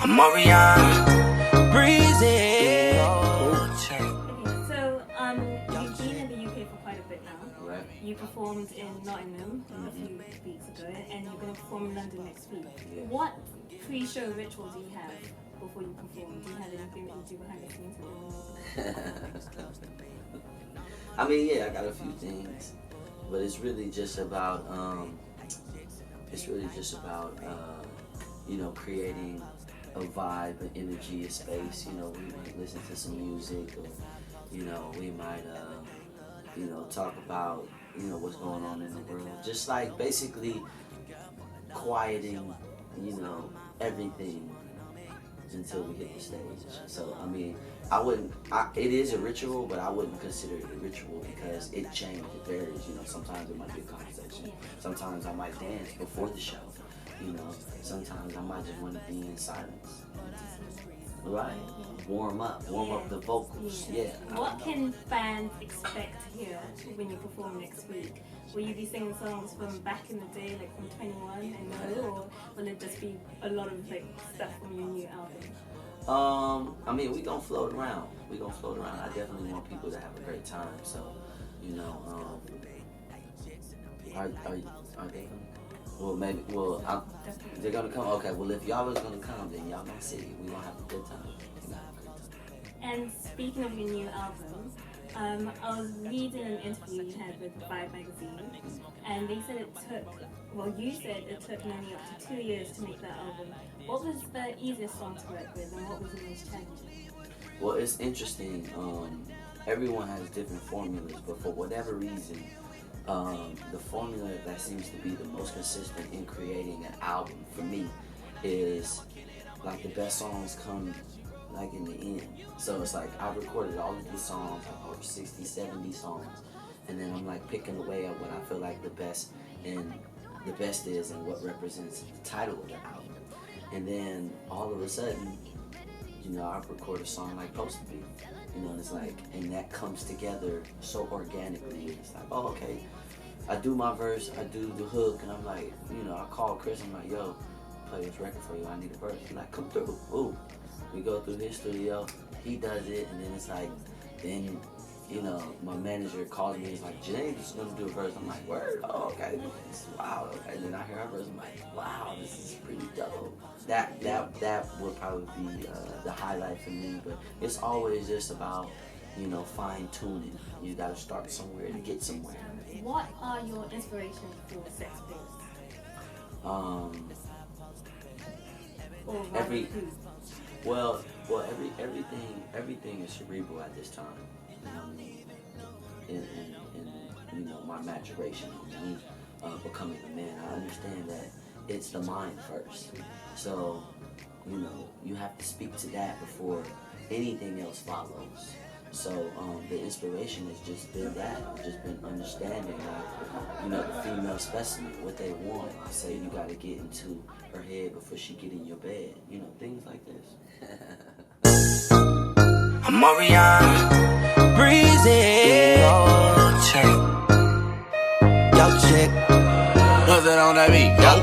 Omarion, breezy. So, you've been in the UK for quite a bit now. Right. You performed in Nottingham a few weeks ago, and you're going to perform in London next week. Yeah. What pre-show ritual do you have before you perform? Do you have anything that you do behind the scenes? I mean, yeah, I got a few things, but it's really just about, creating a vibe, an energy, a space. You know, we might listen to some music, or, we might, talk about, what's going on in the world. Just like basically quieting, everything until we hit the stage. So, I mean, it is a ritual, but I wouldn't consider it a ritual because it changes, it varies. Sometimes it might be a conversation. Sometimes I might dance before the show. Sometimes I might just want to be in silence. Right? Warm up the vocals. Yeah. What can fans expect here when you perform next week? Will you be singing songs from back in the day, like from 21 and No, or will it just be a lot of stuff from your new album? I mean, we gonna float around. I definitely want people to have a great time. So, are they? Well, maybe. Well, they're gonna come. Okay. Well, if y'all is gonna come, then y'all gonna see. We gonna have a good time. And speaking of your new album, I was reading an interview you had with Vibe magazine, and they said you said it took nearly up to 2 years to make that album. What was the easiest song to work with, and what was the most challenging? Well, it's interesting. Everyone has different formulas, but for whatever reason, the formula that seems to be the most consistent in creating an album for me is like the best songs come like in the end. So it's like I recorded all of these songs, like over 60, 70 songs, and then I'm like picking away at what I feel like the best is and what represents the title of the album. And then all of a sudden, I record a song like Supposed to Be. And it's like, and that comes together so organically. It's like, oh, okay, I do my verse, I do the hook, and I'm like, I call Chris, I'm like, yo, play this record for you, I need a verse. He's like, come through. Ooh. We go through his studio, he does it, and then it's like, then, my manager calls me, he's like, James is gonna do a verse. I'm like, word? Oh, okay. Wow, okay. And then I hear her verse, I'm like, wow, this is pretty dope. That would probably be the highlight for me, but it's always just about, fine tuning. You gotta start somewhere to get somewhere. What are your inspirations for Sex Pills? Everything is cerebral at this time. In my maturation, me becoming a man, I understand that it's the mind first. So, you have to speak to that before anything else follows. So, the inspiration has just been that. It's just been understanding, the female specimen, what they want. I say you got to get into her head before she get in your bed. Things like this. Omarion, breezy. Yo, chick. What's that on that beat? Yo.